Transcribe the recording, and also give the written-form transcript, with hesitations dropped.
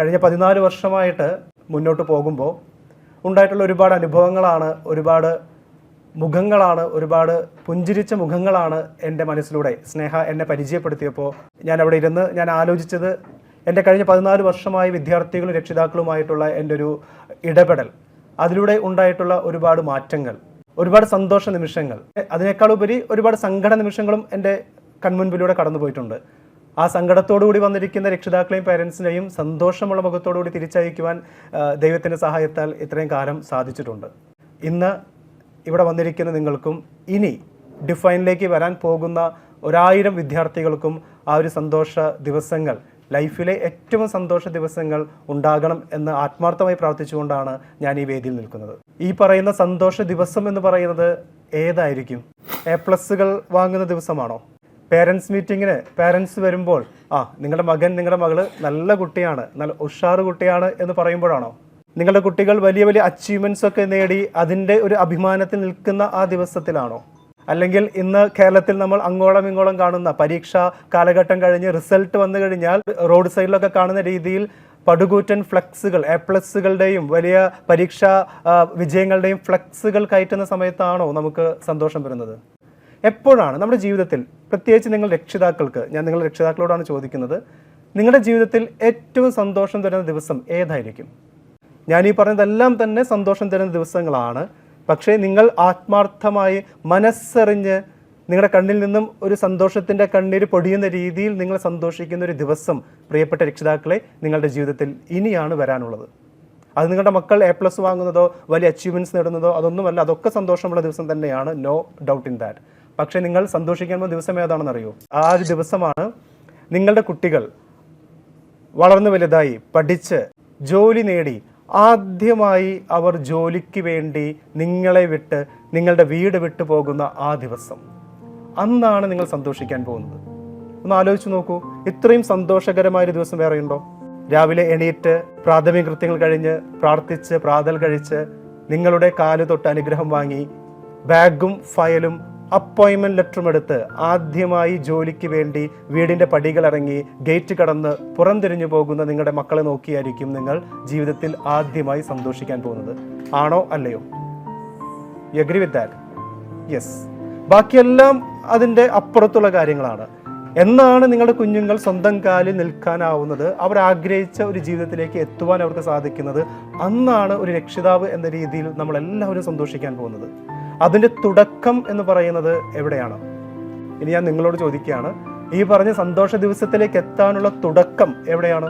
കഴിഞ്ഞ 14 വർഷമായിട്ട് മുന്നോട്ട് പോകുമ്പോൾ ഉണ്ടായിട്ടുള്ള ഒരുപാട് അനുഭവങ്ങളാണ്, ഒരുപാട് മുഖങ്ങളാണ്, ഒരുപാട് പുഞ്ചിരിച്ച മുഖങ്ങളാണ് എൻ്റെ മനസ്സിലൂടെ സ്നേഹ എന്നെ പരിചയപ്പെടുത്തിയപ്പോൾ ഞാൻ അവിടെ ഇരുന്ന് ഞാൻ ആലോചിച്ചത് എൻ്റെ കഴിഞ്ഞ 14 വർഷമായി വിദ്യാർത്ഥികളും രക്ഷിതാക്കളുമായിട്ടുള്ള എൻ്റെ ഒരു ഇടപെടൽ, അതിലൂടെ ഉണ്ടായിട്ടുള്ള ഒരുപാട് മാറ്റങ്ങൾ, ഒരുപാട് സന്തോഷ നിമിഷങ്ങൾ, അതിനേക്കാളുപരി ഒരുപാട് സങ്കട നിമിഷങ്ങളും എൻ്റെ കൺമുൻപിലൂടെ കടന്നുപോയിട്ടുണ്ട്. ആ സങ്കടത്തോടുകൂടി വന്നിരിക്കുന്ന രക്ഷിതാക്കളെയും പേരൻസിനെയും സന്തോഷമുള്ള മുഖത്തോടുകൂടി തിരിച്ചയക്കുവാൻ ദൈവത്തിൻ്റെ സഹായത്താൽ ഇത്രയും കാലം സാധിച്ചിട്ടുണ്ട്. ഇന്ന് ഇവിടെ വന്നിരിക്കുന്ന നിങ്ങൾക്കും ഇനി ഡിഫൈനിലേക്ക് വരാൻ പോകുന്ന 1000 വിദ്യാർത്ഥികൾക്കും ആ ഒരു സന്തോഷ ദിവസങ്ങൾ, ലൈഫിലെ ഏറ്റവും സന്തോഷ ദിവസങ്ങൾ ഉണ്ടാകണം എന്ന് ആത്മാർത്ഥമായി പ്രാർത്ഥിച്ചുകൊണ്ടാണ് ഞാൻ ഈ വേദിയിൽ നിൽക്കുന്നത്. ഈ പറയുന്ന സന്തോഷ ദിവസം എന്ന് പറയുന്നത് ഏതായിരിക്കും? A+ വാങ്ങുന്ന ദിവസമാണോ? പേരൻസ് മീറ്റിങ്ങിന് പേരൻസ് വരുമ്പോൾ നിങ്ങളുടെ മകൻ, നിങ്ങളുടെ മകള് നല്ല കുട്ടിയാണ്, നല്ല ഉഷാറ് കുട്ടിയാണ് എന്ന് പറയുമ്പോഴാണോ? നിങ്ങളുടെ കുട്ടികൾ വലിയ വലിയ അച്ചീവ്മെന്റ്സ് ഒക്കെ നേടി അതിൻ്റെ ഒരു അഭിമാനത്തിൽ നിൽക്കുന്ന ആ ദിവസത്തിലാണോ? അല്ലെങ്കിൽ ഇന്ന് കേരളത്തിൽ നമ്മൾ അങ്ങോളം ഇങ്ങോളം കാണുന്ന പരീക്ഷാ കാലഘട്ടം കഴിഞ്ഞ് റിസൾട്ട് വന്നു കഴിഞ്ഞാൽ റോഡ് സൈഡിലൊക്കെ കാണുന്ന രീതിയിൽ പടുകൂറ്റൻ ഫ്ലെക്സുകൾ, A+കളുടെയും വലിയ പരീക്ഷാ വിജയങ്ങളുടെയും ഫ്ലെക്സുകൾ കയറ്റുന്ന സമയത്താണോ നമുക്ക് സന്തോഷം വരുന്നത്? എപ്പോഴാണ് നമ്മുടെ ജീവിതത്തിൽ, പ്രത്യേകിച്ച് നിങ്ങൾ രക്ഷിതാക്കൾക്ക്, ഞാൻ നിങ്ങളുടെ രക്ഷിതാക്കളോടാണ് ചോദിക്കുന്നത്, നിങ്ങളുടെ ജീവിതത്തിൽ ഏറ്റവും സന്തോഷം തരുന്ന ദിവസം ഏതായിരിക്കും? ഞാൻ ഈ പറഞ്ഞതെല്ലാം തന്നെ സന്തോഷം തരുന്ന ദിവസങ്ങളാണ്. പക്ഷേ നിങ്ങൾ ആത്മാർത്ഥമായി മനസ്സറിഞ്ഞ് നിങ്ങളുടെ കണ്ണിൽ നിന്നും ഒരു സന്തോഷത്തിൻ്റെ കണ്ണീര് പൊടിയുന്ന രീതിയിൽ നിങ്ങൾ സന്തോഷിക്കുന്ന ഒരു ദിവസം, പ്രിയപ്പെട്ട രക്ഷിതാക്കളെ, നിങ്ങളുടെ ജീവിതത്തിൽ ഇനിയാണ് വരാനുള്ളത്. അത് നിങ്ങളുടെ മക്കൾ A+ വാങ്ങുന്നതോ വലിയ അച്ചീവ്മെൻറ്റ്സ് നേടുന്നതോ അതൊന്നുമല്ല. അതൊക്കെ സന്തോഷമുള്ള ദിവസം തന്നെയാണ്, നോ ഡൗട്ട് ഇൻ ദാറ്റ്. പക്ഷേ നിങ്ങൾ സന്തോഷിക്കുന്ന ദിവസം ഏതാണെന്ന് അറിയോ? ആ ഒരു ദിവസമാണ് നിങ്ങളുടെ കുട്ടികൾ വളർന്നു വലുതായി പഠിച്ച് ജോലി നേടി ആദ്യമായി അവർ ജോലിക്ക് വേണ്ടി നിങ്ങളെ വിട്ട്, നിങ്ങളുടെ വീട് വിട്ടു പോകുന്ന ആ ദിവസം. അന്നാണ് നിങ്ങൾ സന്തോഷിക്കാൻ പോകുന്നത്. ഒന്ന് ആലോചിച്ച് നോക്കൂ, ഇത്രയും സന്തോഷകരമായൊരു ദിവസം വേറെയുണ്ടോ? രാവിലെ എണീറ്റ് പ്രാഥമിക കൃത്യങ്ങൾ കഴിഞ്ഞ് പ്രാർത്ഥിച്ച് പ്രാതൽ കഴിച്ച് നിങ്ങളുടെ കാല് തൊട്ട് അനുഗ്രഹം വാങ്ങി ബാഗും ഫയലും അപ്പോയിൻമെന്റ് ലെറ്ററും എടുത്ത് ആദ്യമായി ജോലിക്ക് വേണ്ടി വീടിൻ്റെ പടികൾ ഇറങ്ങി ഗേറ്റ് കടന്ന് പുറംതിരിഞ്ഞു പോകുന്ന നിങ്ങളുടെ മക്കളെ നോക്കിയായിരിക്കും നിങ്ങൾ ജീവിതത്തിൽ ആദ്യമായി സന്തോഷിക്കാൻ പോകുന്നത്. ആണോ അല്ലയോ? You agree with that? Yes. ബാക്കിയെല്ലാം അതിൻ്റെ അപ്പുറത്തുള്ള കാര്യങ്ങളാണ്. എന്നാണ് നിങ്ങളുടെ കുഞ്ഞുങ്ങൾ സ്വന്തം കാലിൽ നിൽക്കാനാവുന്നത്, അവർ ആഗ്രഹിച്ച ഒരു ജീവിതത്തിലേക്ക് എത്തുവാൻ അവർക്ക് സാധിക്കുന്നത്, അന്നാണ് ഒരു രക്ഷിതാവ് എന്ന രീതിയിൽ നമ്മളെല്ലാവരും സന്തോഷിക്കാൻ പോകുന്നത്. അതിൻ്റെ തുടക്കം എന്ന് പറയുന്നത് എവിടെയാണ്? ഇനി ഞാൻ നിങ്ങളോട് ചോദിക്കുകയാണ്, ഈ പറഞ്ഞ സന്തോഷ ദിവസത്തിലേക്ക് എത്താനുള്ള തുടക്കം എവിടെയാണ്?